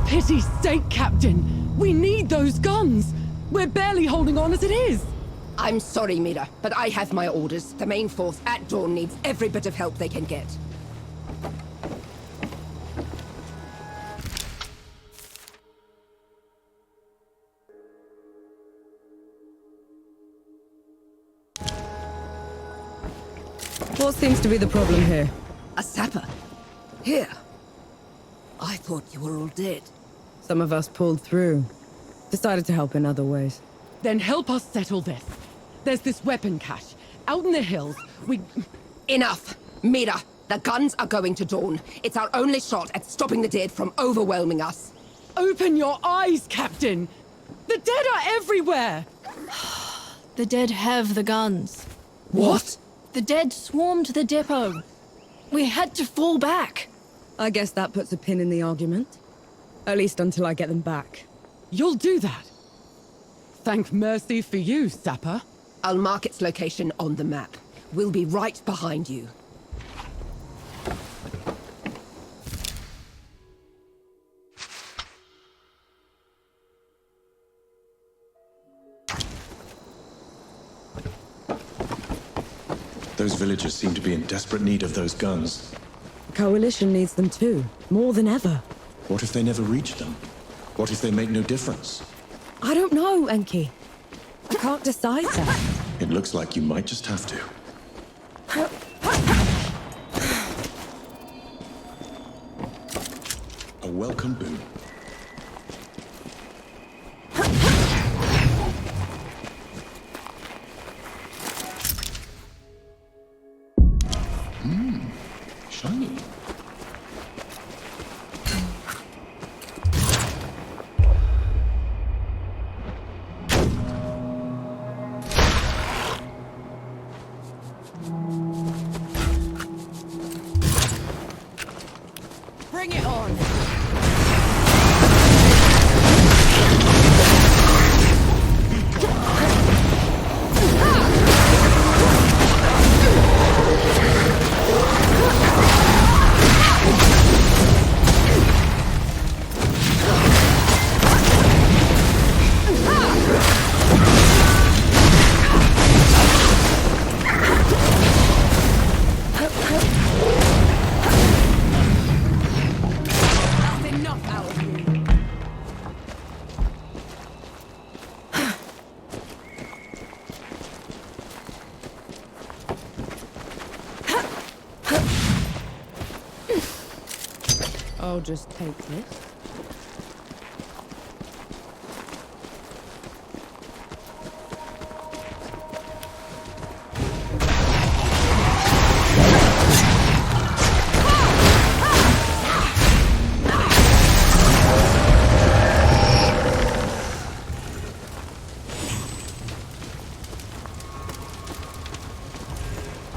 pity's sake, Captain! We need those guns! We're barely holding on as it is! I'm sorry, Mira, but I have my orders. The main force at dawn needs every bit of help they can get. What seems to be the problem here? A sapper? Here? I thought you were all dead. Some of us pulled through. Decided to help in other ways. Then help us settle this. There's this weapon cache. Out in the hills, Enough! Mira, the guns are going to dawn. It's our only shot at stopping the dead from overwhelming us. Open your eyes, Captain! The dead are everywhere! The dead have the guns. What? The dead swarmed the depot. We had to fall back. I guess that puts a pin in the argument. At least until I get them back. You'll do that. Thank mercy for you, Sapper. I'll mark its location on the map. We'll be right behind you. Those villagers seem to be in desperate need of those guns. The Coalition needs them too, more than ever. What if they never reach them? What if they make no difference? I don't know, Enki. I can't decide that. It looks like you might just have to. A welcome boon. Shiny. Bring it on! I'll just take this.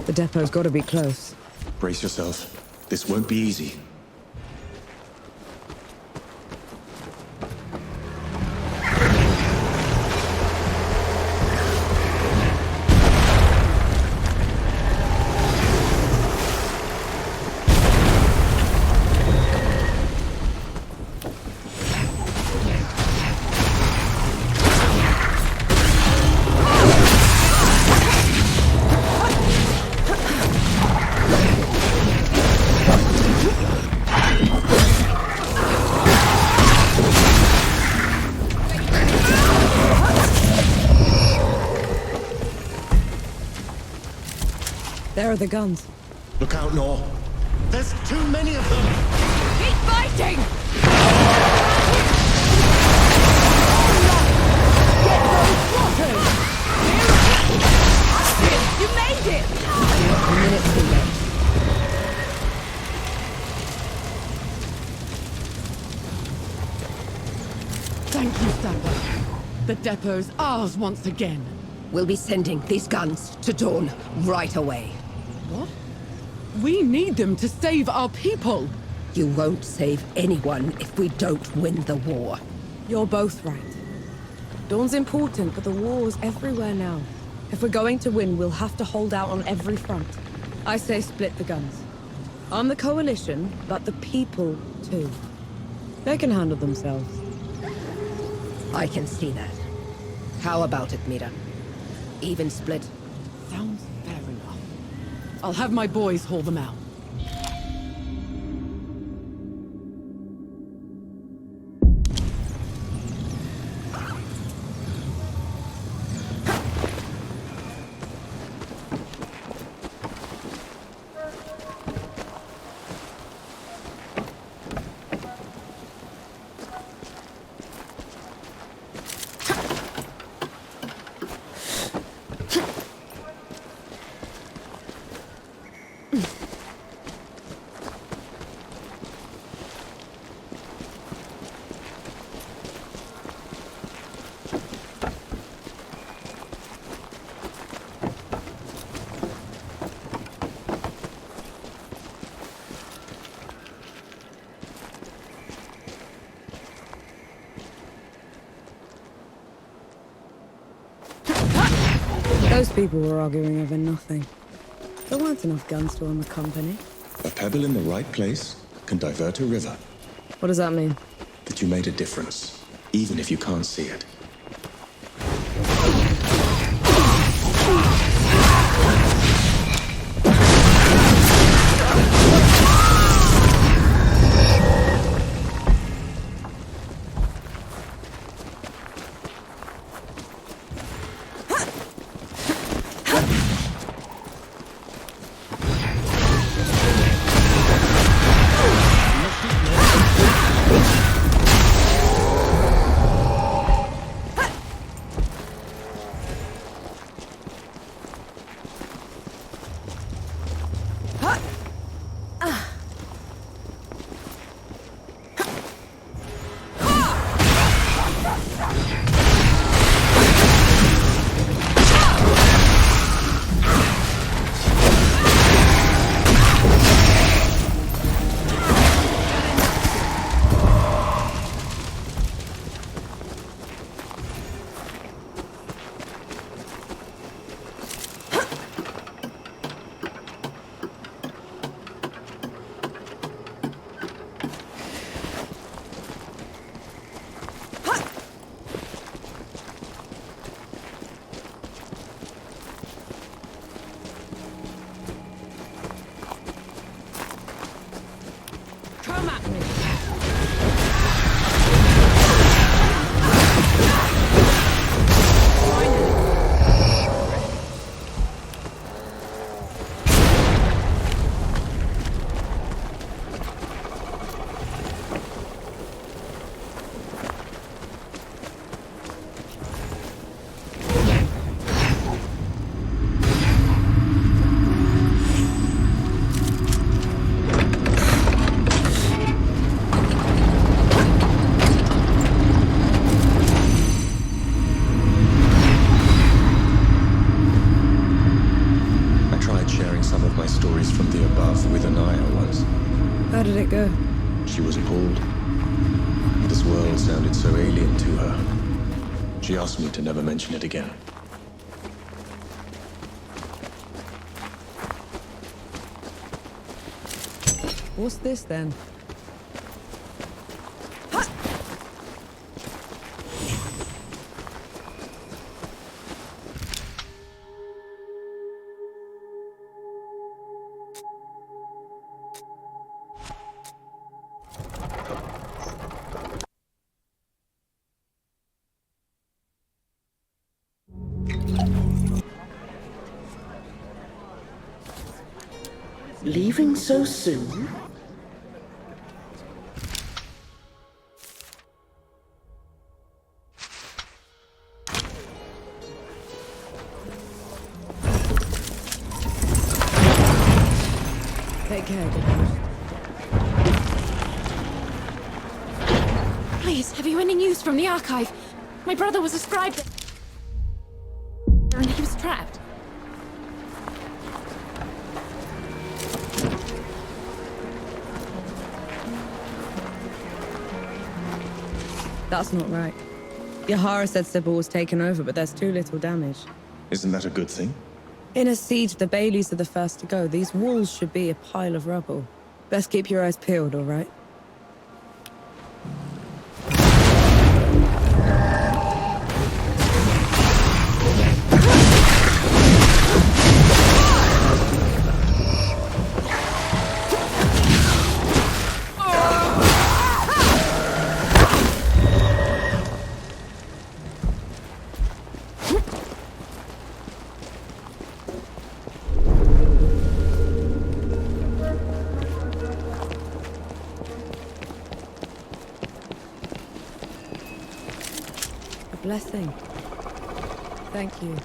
The depot's got to be close. Brace yourself. This won't be easy. There are the guns. Look out, Nor. There's too many of them! Keep fighting! Get those rotters! You made it! A minute too late. Thank you, Sapper. The depot's ours once again. We'll be sending these guns to dawn right away. What? We need them to save our people! You won't save anyone if we don't win the war. You're both right. Dawn's important, but the war's everywhere now. If we're going to win, we'll have to hold out on every front. I say split the guns. Arm the Coalition, but the people, too. They can handle themselves. I can see that. How about it, Mira? Even split? Sounds fair enough. I'll have my boys haul them out. Those people were arguing over nothing. There weren't enough guns to arm the company. A pebble in the right place can divert a river. What does that mean? That you made a difference, even if you can't see it. How did it go? She was appalled. This world sounded so alien to her. She asked me to never mention it again. What's this then? Leaving so soon? Take care, good host. Please, have you any news from the archive? My brother was a scribe and he was trapped. That's not right. Yahara said Sybil was taken over, but there's too little damage. Isn't that a good thing? In a siege, the Baileys are the first to go. These walls should be a pile of rubble. Best keep your eyes peeled, all right? blessing. Thank you.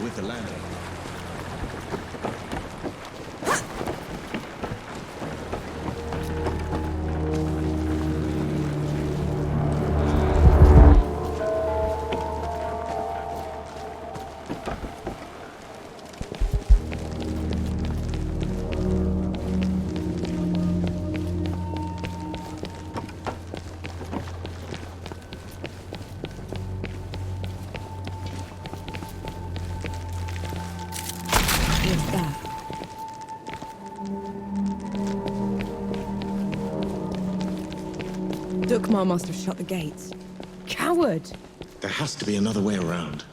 With the landing. Dukmar must have shut the gates. Coward! There has to be another way around.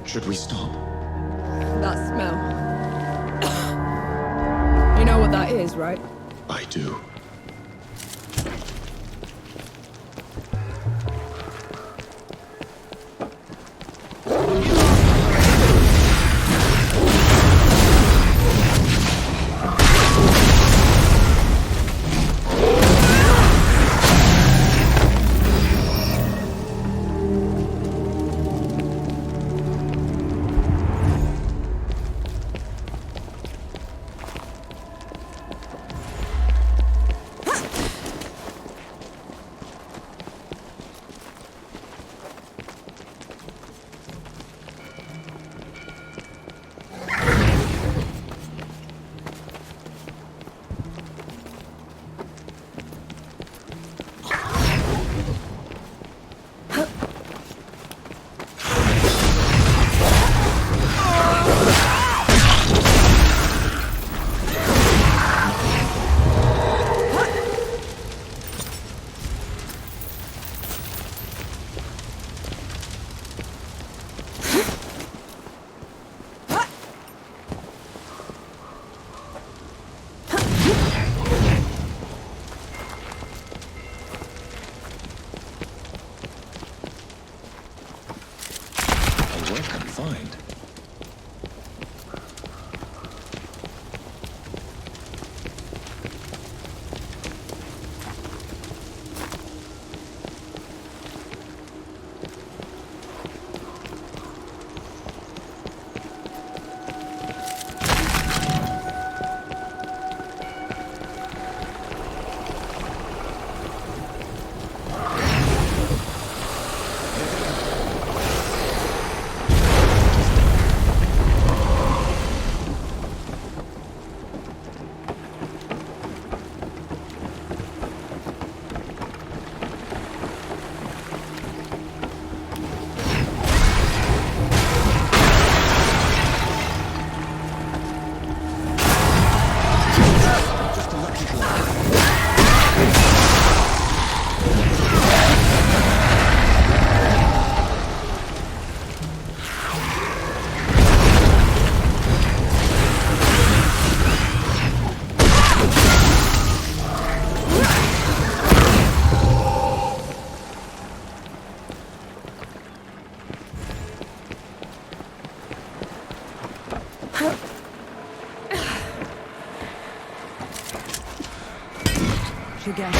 Should we stop? That smell. You know what that is, right? I do. much again.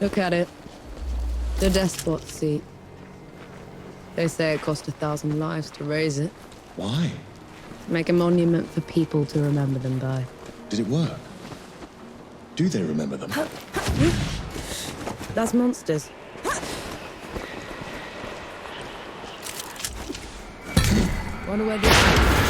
Look at it. The despot's seat. They say it cost 1,000 lives to raise it. Why? To make a monument for people to remember them by. Did it work? Do they remember them? That's monsters. Wonder where this...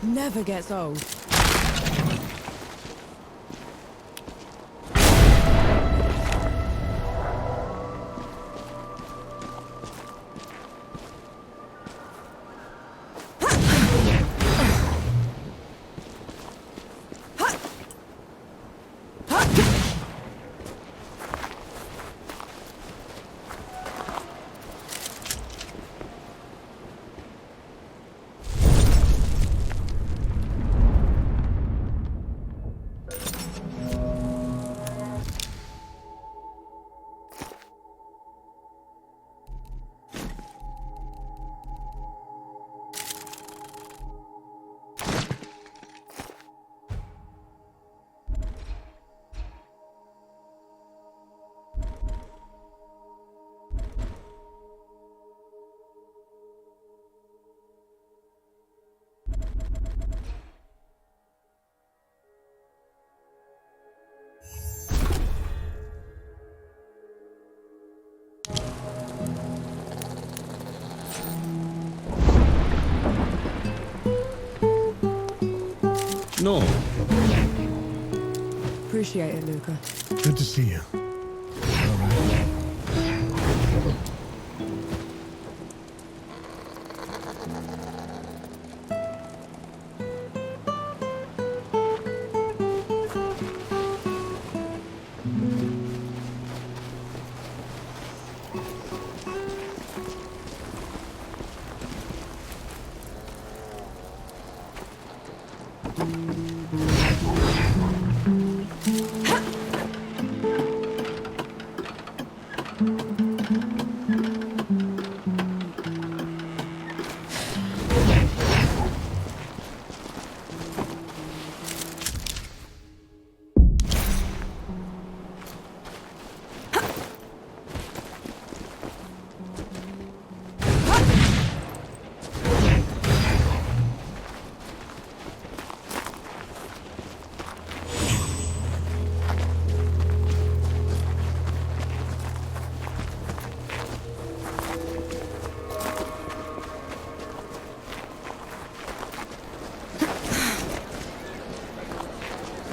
Never gets old. No. Appreciate it, Luca. Good to see you. All right.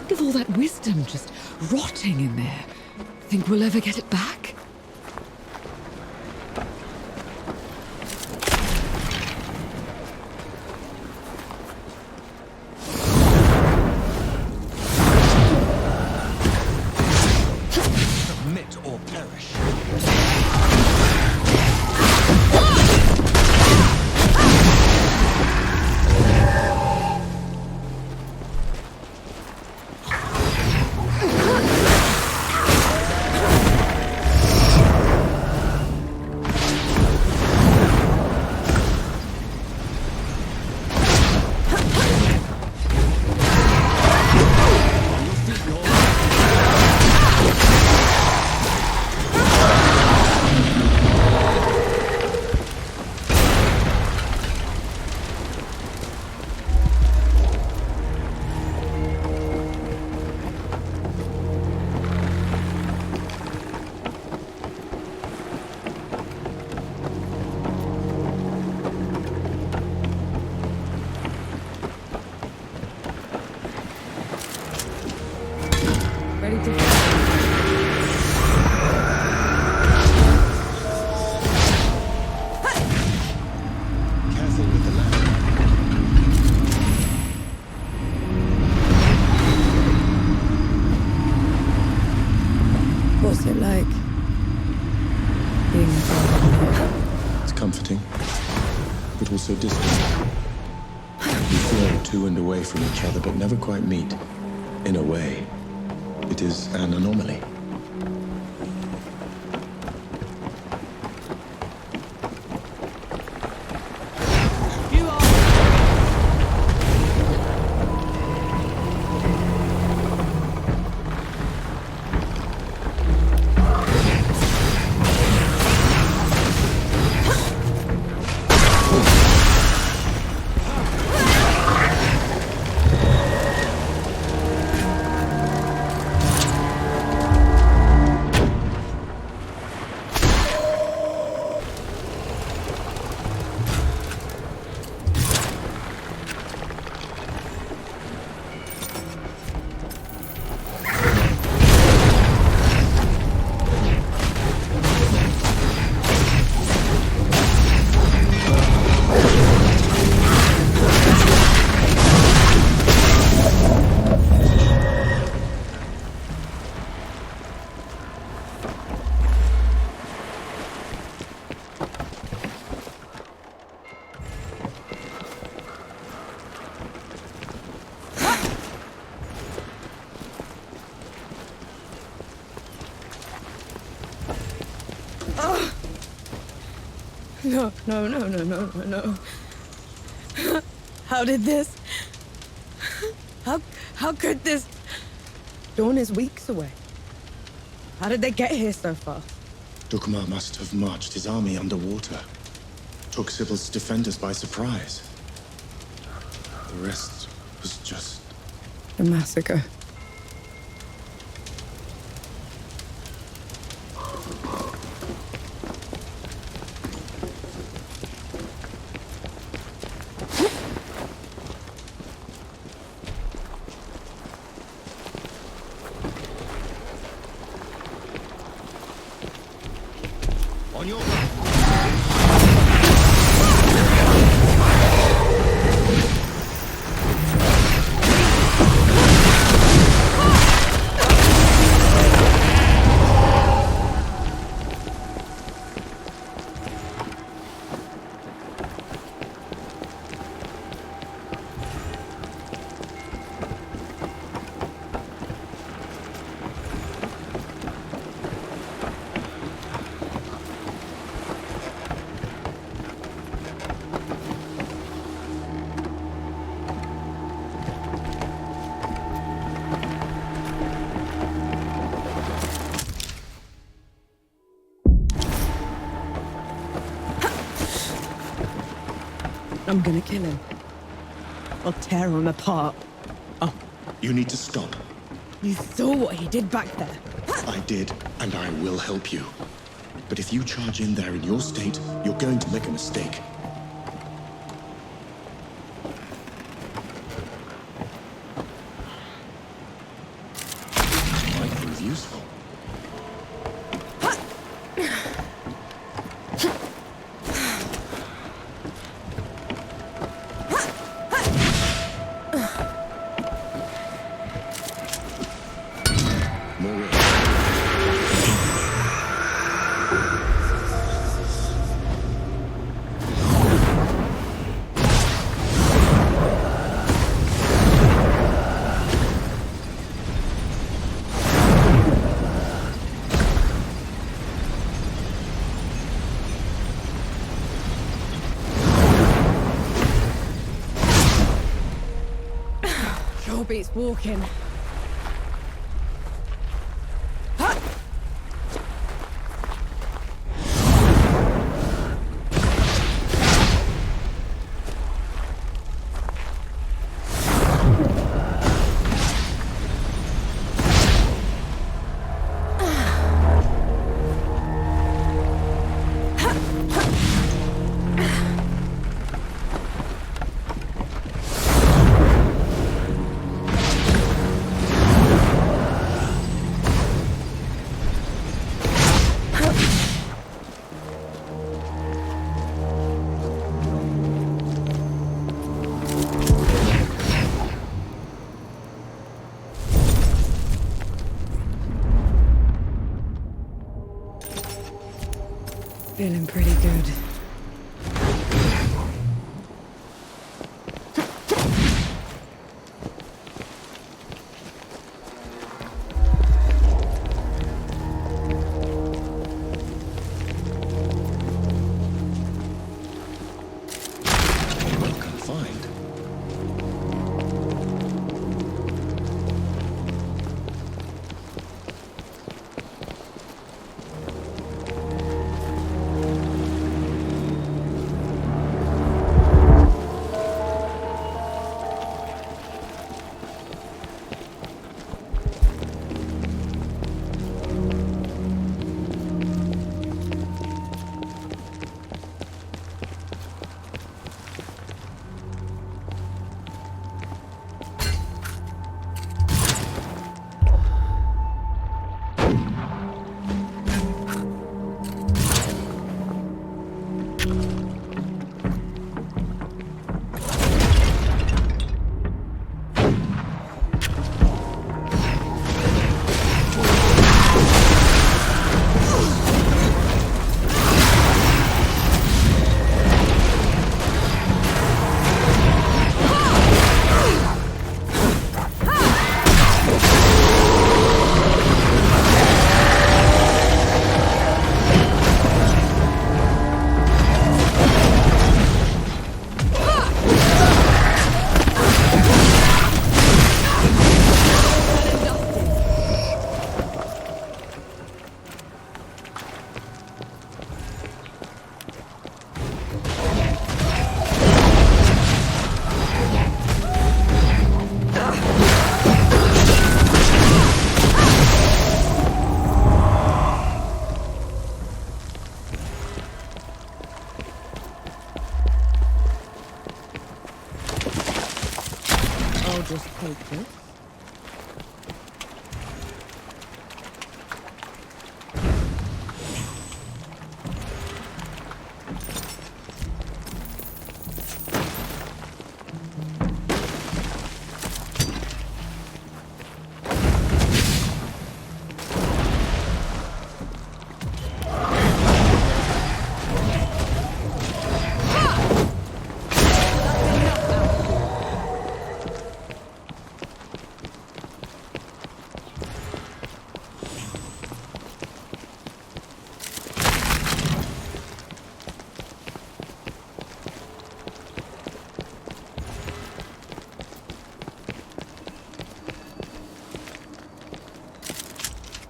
Look at all that wisdom just rotting in there. Think we'll ever get it back? Submit or perish. What's it like being a father? It's comforting, but also distant. We flow to and away from each other, but never quite meet. In a way, it is an anomaly. No. How did this? How could this? Dawn is weeks away. How did they get here so fast? Dukma must have marched his army underwater. Took Sybil's defenders by surprise. The rest was just... A massacre. On your I'm gonna kill him. I'll tear him apart. Oh, you need to stop. You saw what he did back there. I did, and I will help you. But if you charge in there in your state, you're going to make a mistake. Might prove useful. Sure beats walking. Feeling pretty good. Well confined. I'll just take this.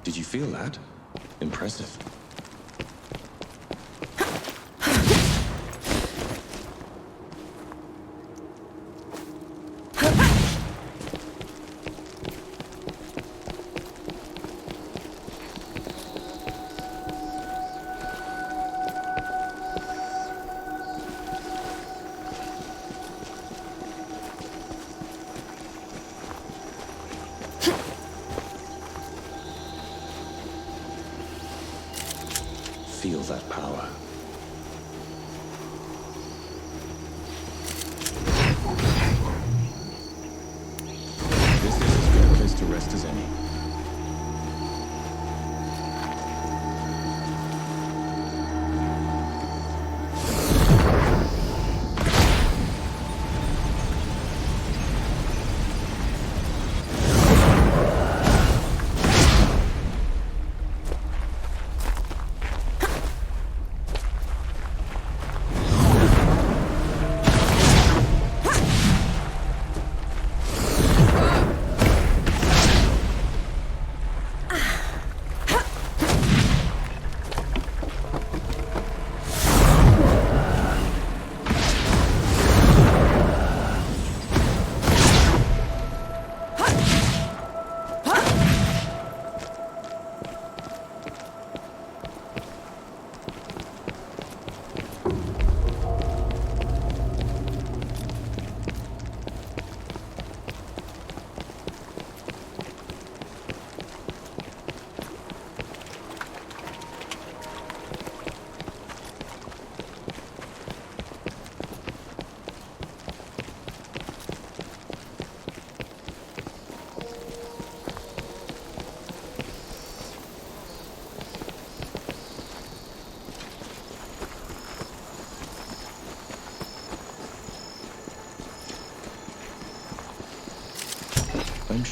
Did you feel that? Impressive. Feel that power. This is as good a place to rest as any.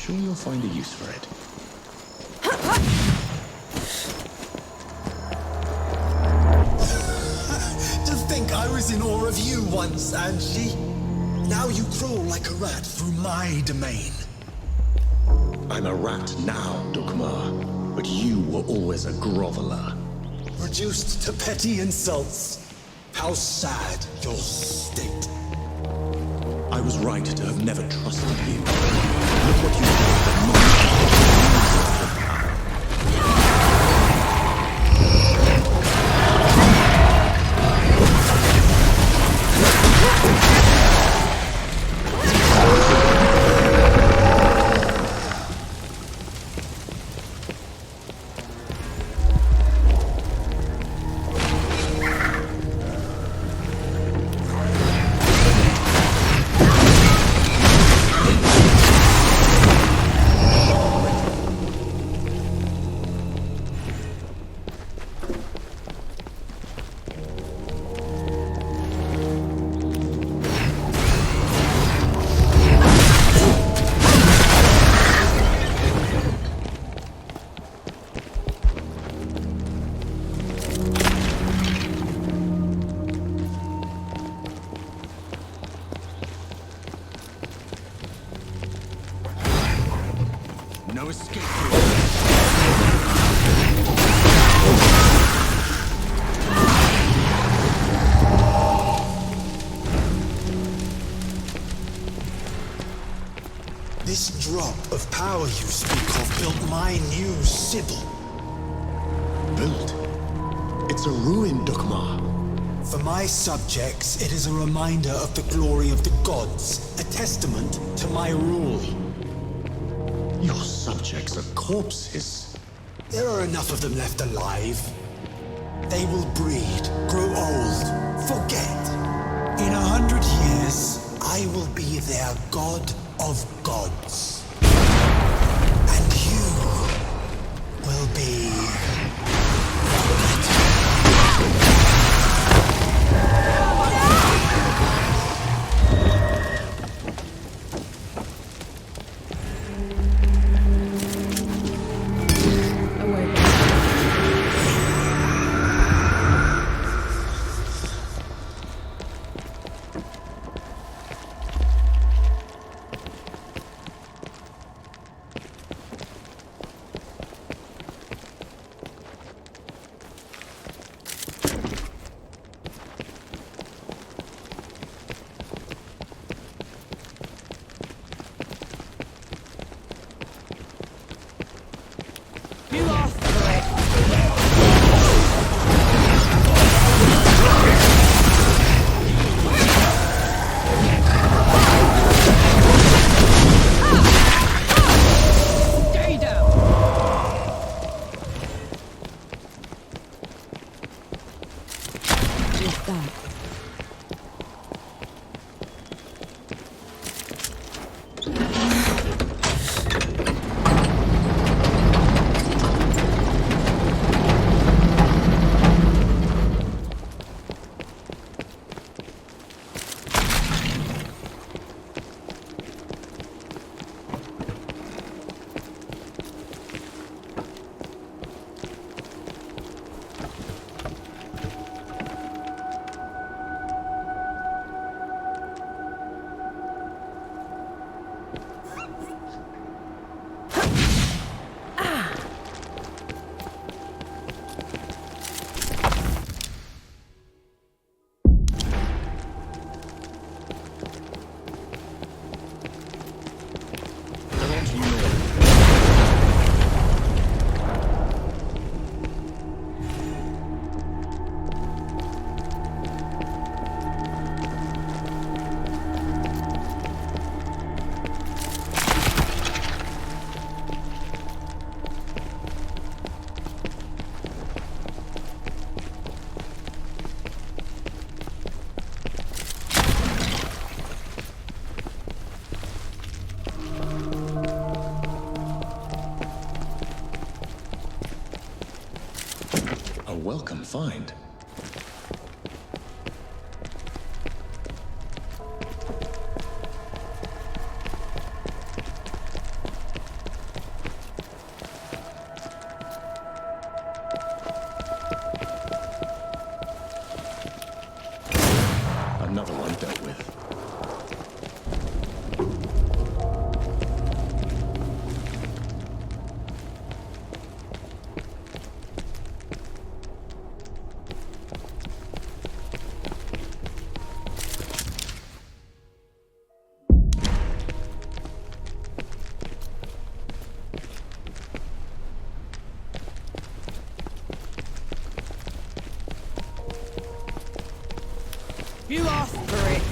sure you'll find a use for it. To think I was in awe of you once, Angie. Now you crawl like a rat through my domain. I'm a rat now, Dukmar, but you were always a groveler. Reduced to petty insults. How sad your state. I was right to have never trusted you. Look what you did the moment you no escape. This drop of power you speak of built my new Sybil. Built? It's a ruin, Dukmar. For my subjects, it is a reminder of the glory of the gods, a testament to my rule. Your subjects are corpses. There are enough of them left alive. They will breed, grow old, forget. In 100 years, I will be their god of gods. And you will be... Welcome find. You asked for it.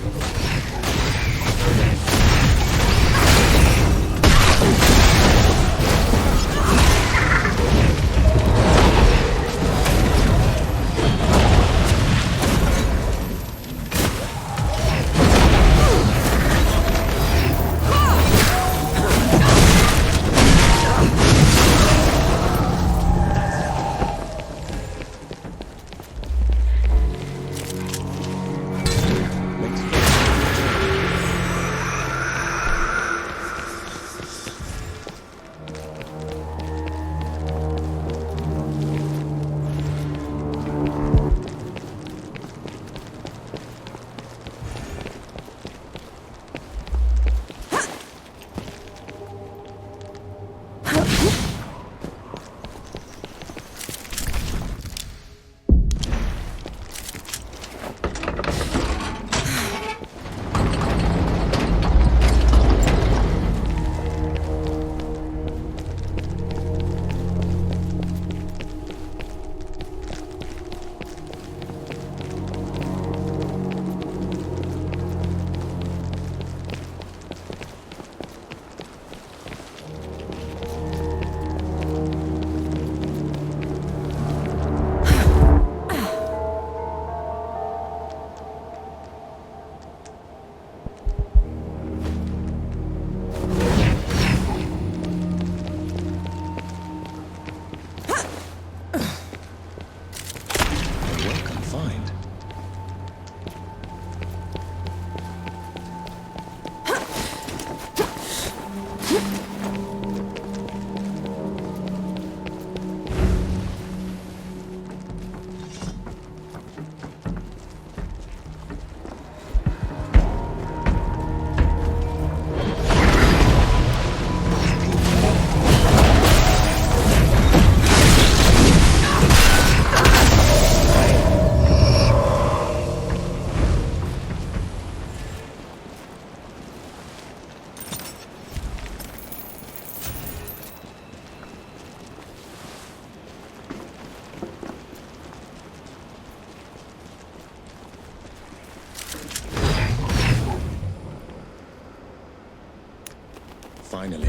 Finally,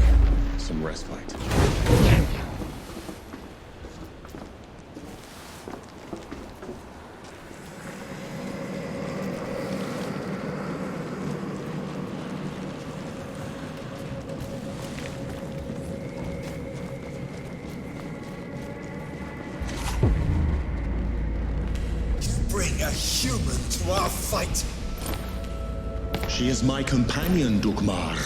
some respite. Bring a human to our fight. She is my companion, Dukmar.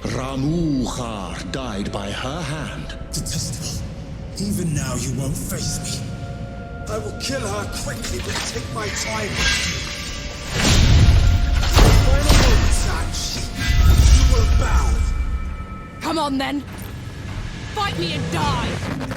Ramuhar died by her hand. Detestable. Even now you won't face me. I will kill her quickly, but take my time with you. Final moments, Ashen. You will bow. Come on then. Fight me and die.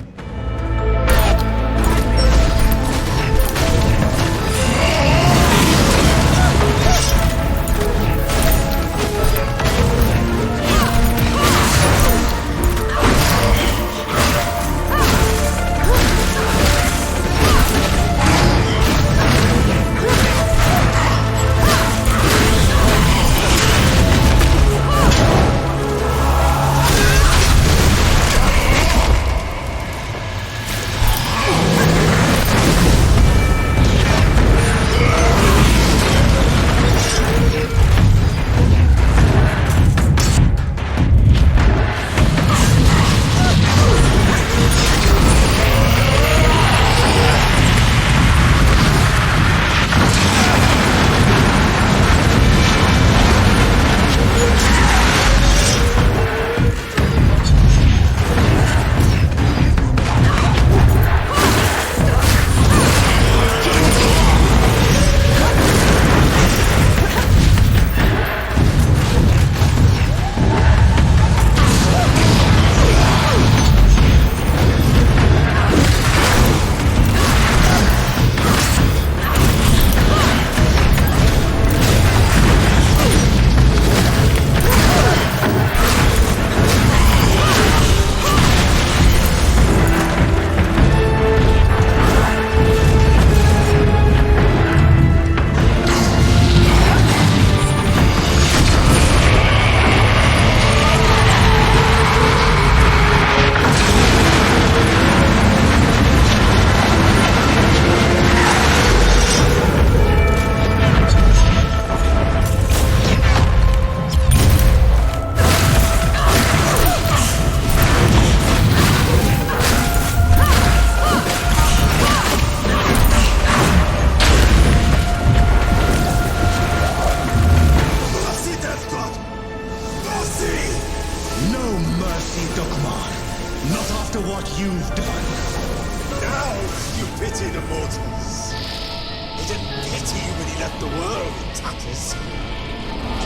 pity the mortals. He didn't pity when he left the world in tatters. He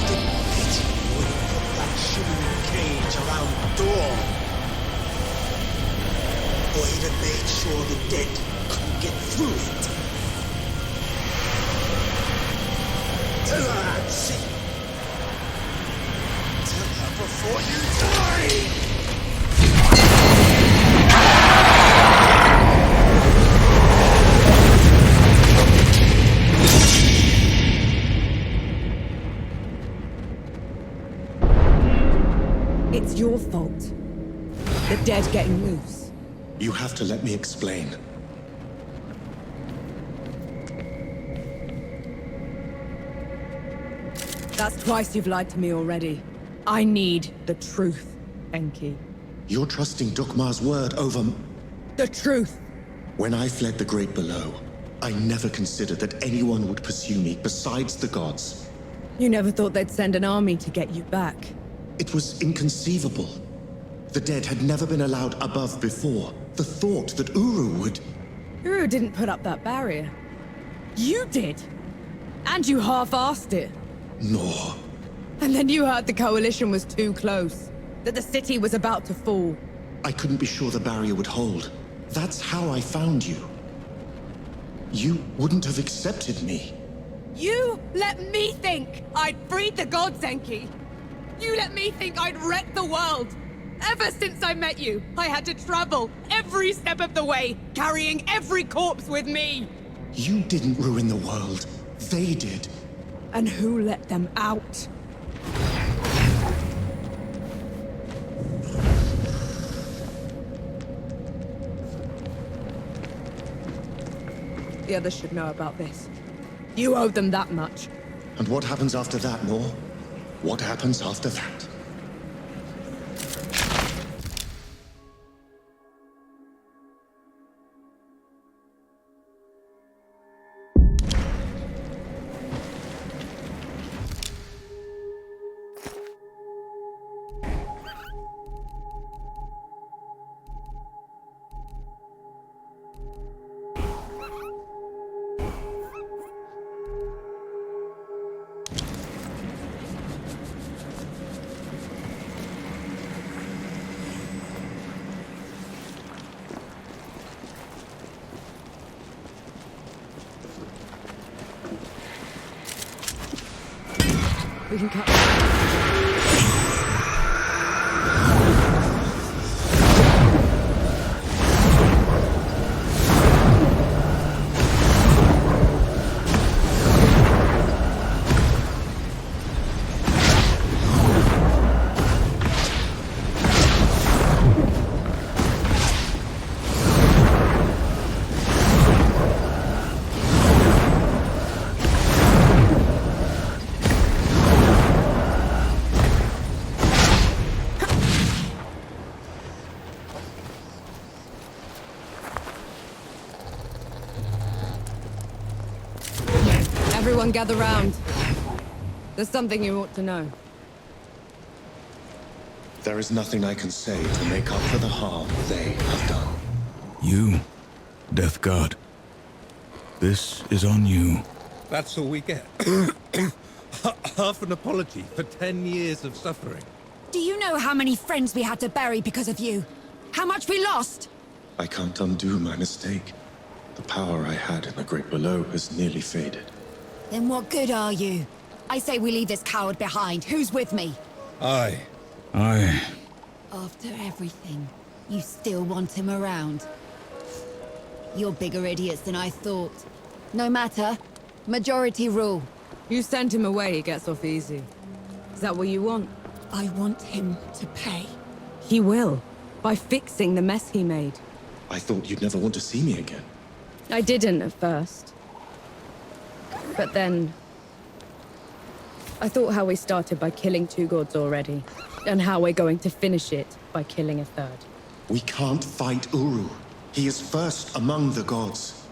didn't pity when he put that shimmering cage around the door. Or he'd have made sure the dead couldn't get through it. Tell her, Ansi. Tell her before you die! It's your fault. The dead getting loose. You have to let me explain. That's twice you've lied to me already. I need the truth, Enki. You're trusting Dukmar's word over... The truth! When I fled the Great Below, I never considered that anyone would pursue me besides the gods. You never thought they'd send an army to get you back. It was inconceivable. The dead had never been allowed above before. The thought that Uru would... Uru didn't put up that barrier. You did! And you half-assed it. Nor. And then you heard the coalition was too close. That the city was about to fall. I couldn't be sure the barrier would hold. That's how I found you. You wouldn't have accepted me. You let me think I'd freed the gods, Enki! You let me think I'd wrecked the world! Ever since I met you, I had to travel every step of the way, carrying every corpse with me! You didn't ruin the world. They did. And who let them out? The others should know about this. You owed them that much. And what happens after that, Nor? What happens after that? We can cut. Everyone gather round. There's something you ought to know. There is nothing I can say to make up for the harm they have done. You, Death God. This is on you. That's all we get. Half an apology for 10 years of suffering. Do you know how many friends we had to bury because of you? How much we lost? I can't undo my mistake. The power I had in the Great Below has nearly faded. Then what good are you? I say we leave this coward behind. Who's with me? Aye. After everything, you still want him around. You're bigger idiots than I thought. No matter. Majority rule. You send him away, he gets off easy. Is that what you want? I want him to pay. He will. By fixing the mess he made. I thought you'd never want to see me again. I didn't at first. But then... I thought how we started by killing 2 gods already, and how we're going to finish it by killing a 3rd. We can't fight Uru. He is first among the gods.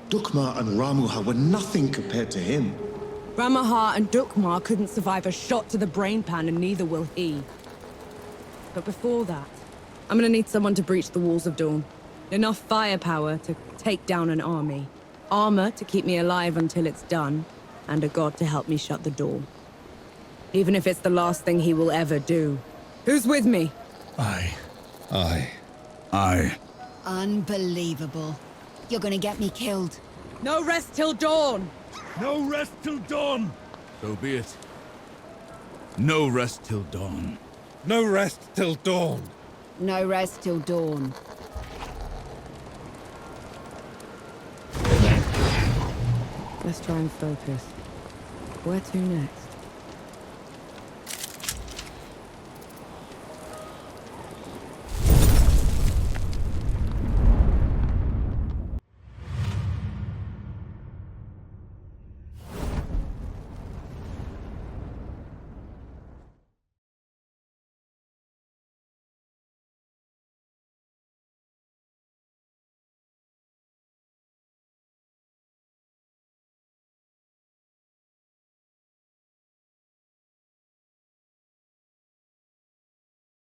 Dukmar and Ramuha were nothing compared to him. Ramuha and Dukmar couldn't survive a shot to the brain pan, and neither will he. But before that, I'm gonna need someone to breach the walls of Dawn. Enough firepower to take down an army. Armor to keep me alive until it's done, and a god to help me shut the door. Even if it's the last thing he will ever do. Who's with me? Aye. I. Unbelievable. You're gonna get me killed. No rest till dawn! No rest till dawn! So be it. No rest till dawn. No rest till dawn! No rest till dawn. Let's try and focus. Where to next?